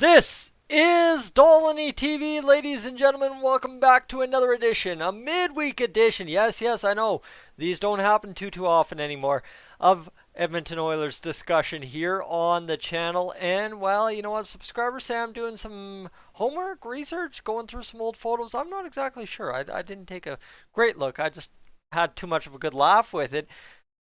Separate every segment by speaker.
Speaker 1: This is Dolynny TV, ladies and gentlemen. Welcome back to another edition, a midweek edition. Yes, I know these don't happen too often anymore. Of Edmonton Oilers discussion here on the channel. And well, you know what? Subscribers say I'm doing some homework, research, going through some old photos. I'm not exactly sure. I didn't take a great look. I just had too much of a good laugh with it.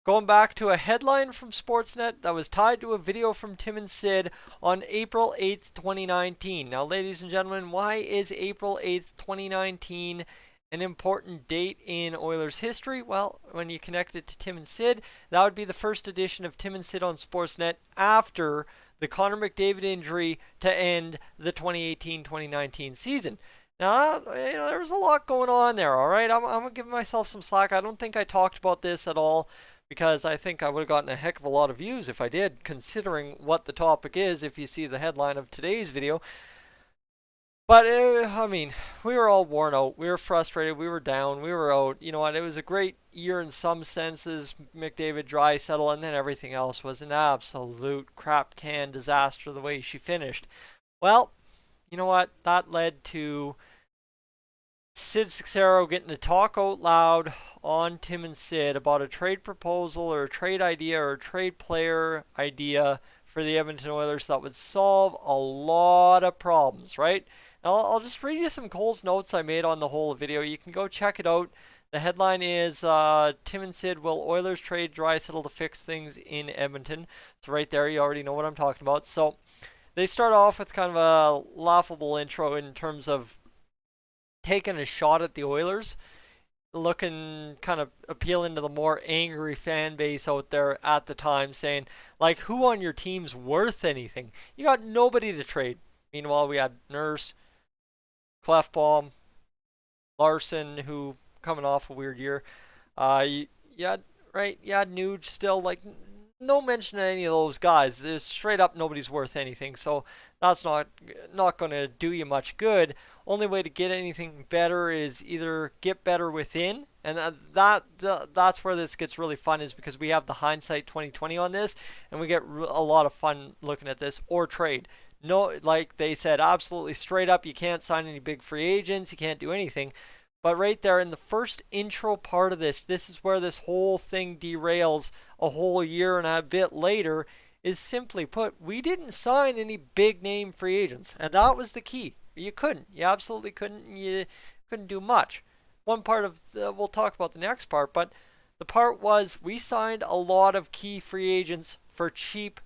Speaker 1: Going back to a headline from Sportsnet that was tied to a video from Tim Sid on April 8th, 2019. Now, ladies and gentlemen, why is April 8th, 2019 an important date in Oilers history? Well, when you connect it to Tim Sid, that would be the first edition of Tim Sid on Sportsnet after the Connor McDavid injury to end the 2018-2019 season. Now, there was a lot going on there, all right? I'm going to give myself some slack. I don't think I talked about this at all, because I think I would have gotten a heck of a lot of views if I did, considering what the topic is, if you see the headline of today's video. But, we were all worn out. We were frustrated. We were down. We were out. You know what? It was a great year in some senses, McDavid, Draisaitl, and then everything else was an absolute crap can disaster the way she finished. Well, you know what? That led to Sid Cicero getting to talk out loud on Tim and Sid about a trade proposal or a trade idea or a trade player idea for the Edmonton Oilers that would solve a lot of problems, right? Now, I'll just read you some Cole's notes I made on the whole video. You can go check it out. The headline is Tim and Sid, will Oilers trade Draisaitl to fix things in Edmonton? So right there, you already know what I'm talking about. So they start off with kind of a laughable intro in terms of taking a shot at the Oilers, looking kind of appealing to the more angry fan base out there at the time, saying, like, who on your team's worth anything? You got nobody to trade. Meanwhile, we had Nurse, Clefbaum, Larson, who coming off a weird year. You had Nuge still, like, no mention of any of those guys. There's straight up nobody's worth anything, so that's not going to do you much good. Only way to get anything better is either get better within, and that's where this gets really fun, is because we have the Hindsight 2020 on this, and we get a lot of fun looking at this, or trade. No, like they said, absolutely straight up, you can't sign any big free agents, you can't do anything. But right there in the first intro part of this is where this whole thing derails a whole year and a bit later, is simply put, we didn't sign any big name free agents. And that was the key. You couldn't. You absolutely couldn't. You couldn't do much. One part of, we'll talk about the next part, but the part was we signed a lot of key free agents for cheap,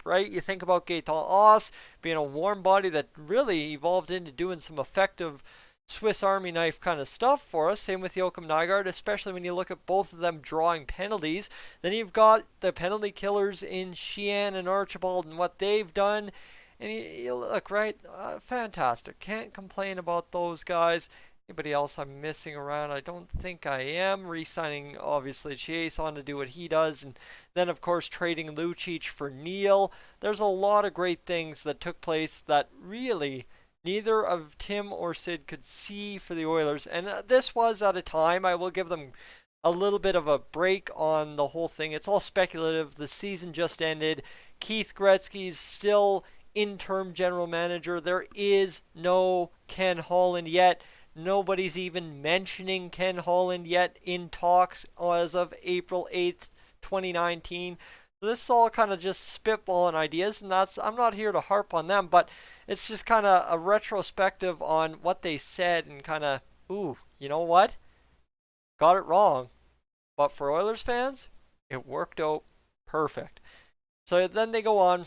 Speaker 1: right? You think about Gaetan Oss being a warm body that really evolved into doing some effective Swiss Army knife kind of stuff for us. Same with Joakim Nygard, especially when you look at both of them drawing penalties. Then you've got the penalty killers in Sheehan and Archibald and what they've done. And you look, right, fantastic. Can't complain about those guys. Anybody else I'm missing around? I don't think I am. Re-signing, obviously, Chase on to do what he does. And then, of course, trading Lucic for Neal. There's a lot of great things that took place that really neither of Tim or Sid could see for the Oilers. And this was at a time, I will give them a little bit of a break on the whole thing. It's all speculative. The season just ended. Keith Gretzky's still interim general manager. There is no Ken Holland yet. Nobody's even mentioning Ken Holland yet in talks as of April 8th, 2019. So this is all kind of just spitballing ideas, and I'm not here to harp on them, but it's just kind of a retrospective on what they said and kind of, ooh, you know what? Got it wrong. But for Oilers fans, it worked out perfect. So then they go on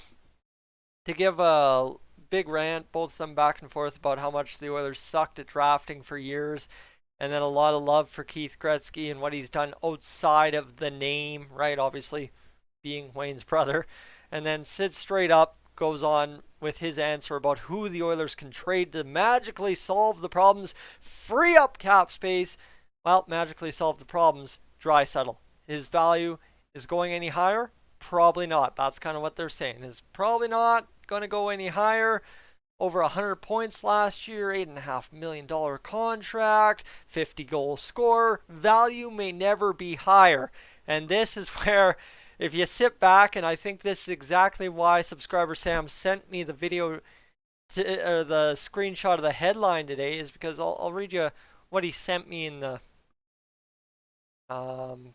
Speaker 1: to give a big rant, both of them back and forth, about how much the Oilers sucked at drafting for years, and then a lot of love for Keith Gretzky and what he's done outside of the name, right? Obviously being Wayne's brother. And then Sid straight up goes on with his answer about who the Oilers can trade to magically solve the problems, free up cap space. Well, magically solve the problems. Draisaitl. His value is going any higher? Probably not. That's kind of what they're saying. Is probably not going to go any higher. Over 100 points last year, $8.5 million contract, 50 goal scorer. Value may never be higher. And this is where if you sit back, and I think this is exactly why subscriber Sam sent me the video or the screenshot of the headline today, is because I'll read you what he sent me um,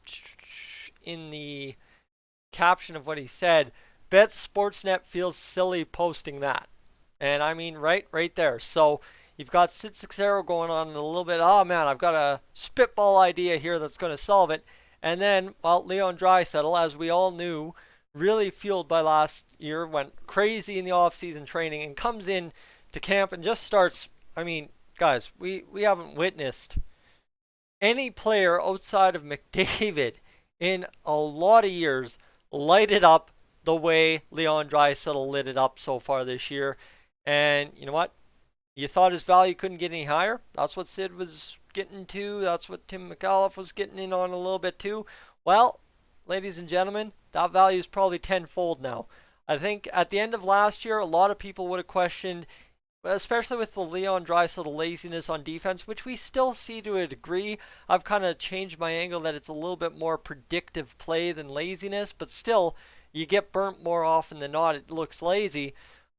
Speaker 1: in the caption of what he said. Bet Sportsnet feels silly posting that. And I mean, right there. So you've got Sid going on a little bit. Oh man, I've got a spitball idea here that's going to solve it. And then, well, Leon Draisaitl, as we all knew, really fueled by last year, went crazy in the off-season training and comes in to camp and just starts. I mean, guys, we haven't witnessed any player outside of McDavid in a lot of years light it up the way Leon Draisaitl lit it up so far this year. And you know what? You thought his value couldn't get any higher. That's what Sid was getting to. That's what Tim McAuliffe was getting in on a little bit too. Well, ladies and gentlemen, that value is probably tenfold now. I think at the end of last year, a lot of people would have questioned, especially with the Leon Draisaitl laziness on defense, which we still see to a degree. I've kind of changed my angle that it's a little bit more predictive play than laziness, but still, you get burnt more often than not. It looks lazy.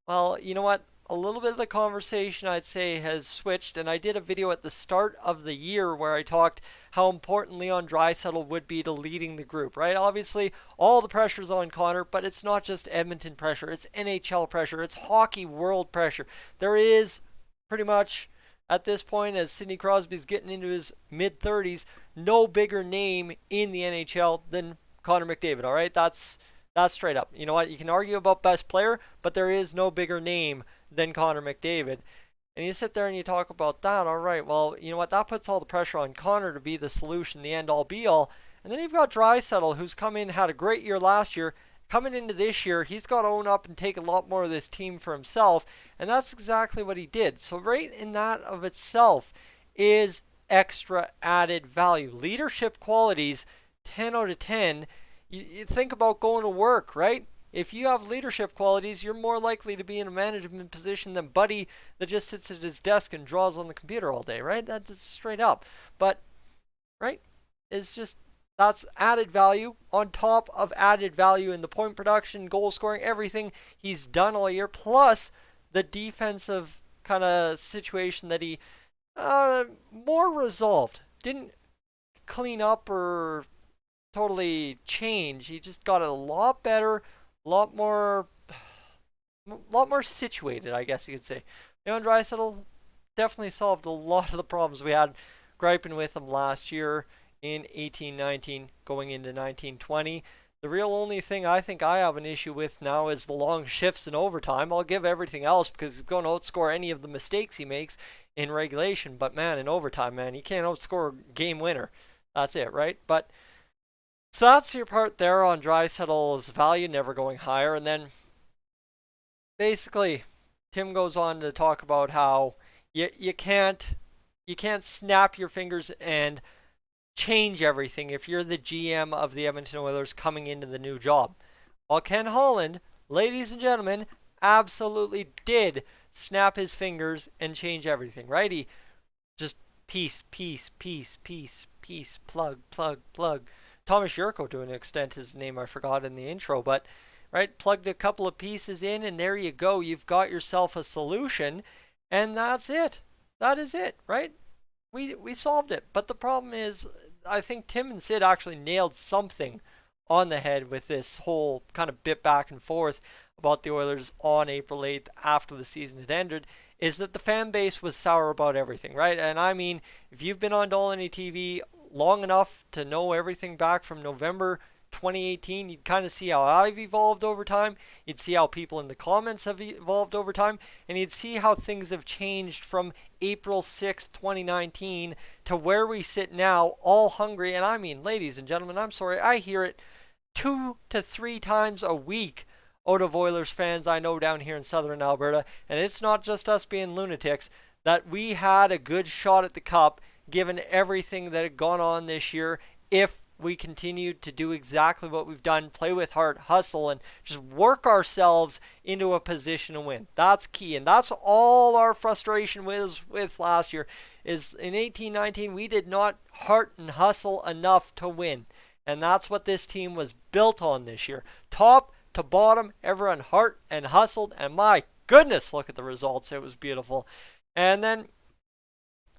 Speaker 1: Well, you know what? A little bit of the conversation, I'd say, has switched, and I did a video at the start of the year where I talked how important Leon Draisaitl would be to leading the group, right? Obviously, all the pressure's on Connor, but it's not just Edmonton pressure. It's NHL pressure. It's hockey world pressure. There is pretty much, at this point, as Sidney Crosby's getting into his mid-30s, no bigger name in the NHL than Connor McDavid, all right? That's straight up. You know what? You can argue about best player, but there is no bigger name than Connor McDavid. And you sit there and you talk about that. All right, well, you know what? That puts all the pressure on Connor to be the solution, the end-all, be-all. And then you've got Draisaitl, who's come in, had a great year last year. Coming into this year, he's got to own up and take a lot more of this team for himself. And that's exactly what he did. So right in that of itself is extra added value. Leadership qualities, 10 out of 10. You think about going to work, right? If you have leadership qualities, you're more likely to be in a management position than Buddy that just sits at his desk and draws on the computer all day, right? That's straight up. But, right? It's just, that's added value on top of added value in the point production, goal scoring, everything he's done all year, plus the defensive kind of situation that he more resolved. Didn't clean up or totally change. He just got a lot better, a lot more situated, I guess you could say. Leon Draisaitl definitely solved a lot of the problems we had griping with him last year in 18-19 going into 19-20. The real only thing I think I have an issue with now is the long shifts in overtime. I'll give everything else because he's going to outscore any of the mistakes he makes in regulation. But man, in overtime, man, he can't outscore a game winner. That's it, right? But so that's your part there on Draisaitl's value never going higher. And then basically Tim goes on to talk about how you can't snap your fingers and change everything if you're the GM of the Edmonton Oilers coming into the new job. Well, Ken Holland, ladies and gentlemen, absolutely did snap his fingers and change everything, right? He just piece, plug. Thomas Yurko, to an extent, his name I forgot in the intro, but right, plugged a couple of pieces in, and there you go. You've got yourself a solution, and that's it. That is it, right? We solved it. But the problem is, I think Tim and Sid actually nailed something on the head with this whole kind of bit back and forth about the Oilers on April 8th after the season had ended, is that the fan base was sour about everything, right? And I mean, if you've been on Dolynny TV long enough to know everything back from November 2018, you'd kind of see how I've evolved over time. You'd see how people in the comments have evolved over time, and you'd see how things have changed from April 6th, 2019 to where we sit now, all hungry. And I mean, ladies and gentlemen, I'm sorry, I hear it 2 to 3 times a week out of Oilers fans I know down here in southern Alberta, and it's not just us being lunatics, that we had a good shot at the cup given everything that had gone on this year if we continued to do exactly what we've done, play with heart, hustle, and just work ourselves into a position to win. That's key, and that's all our frustration was with last year, is in 18-19 we did not heart and hustle enough to win. And that's what this team was built on this year. Top to bottom, everyone heart and hustled. And my goodness, look at the results. It was beautiful. And then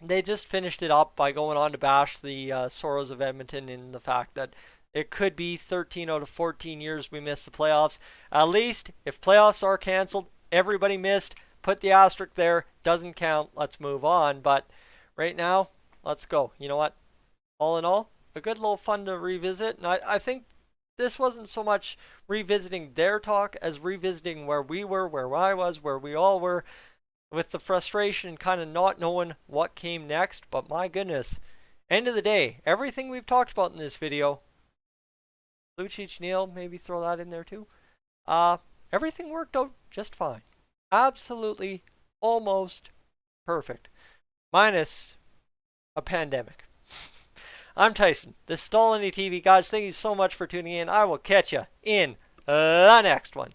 Speaker 1: they just finished it up by going on to bash the sorrows of Edmonton in the fact that it could be 13 out of 14 years we missed the playoffs. At least, if playoffs are canceled, everybody missed. Put the asterisk there. Doesn't count. Let's move on. But right now, let's go. You know what? All in all, a good little fun to revisit. And I think this wasn't so much revisiting their talk as revisiting where we were, where I was, where we all were, with the frustration kind of not knowing what came next. But my goodness, end of the day, everything we've talked about in this video, Lucic, Neal, maybe throw that in there too. Everything worked out just fine. Absolutely, almost perfect. Minus a pandemic. I'm Tyson. This is Dolynny TV. Guys, thank you so much for tuning in. I will catch you in the next one.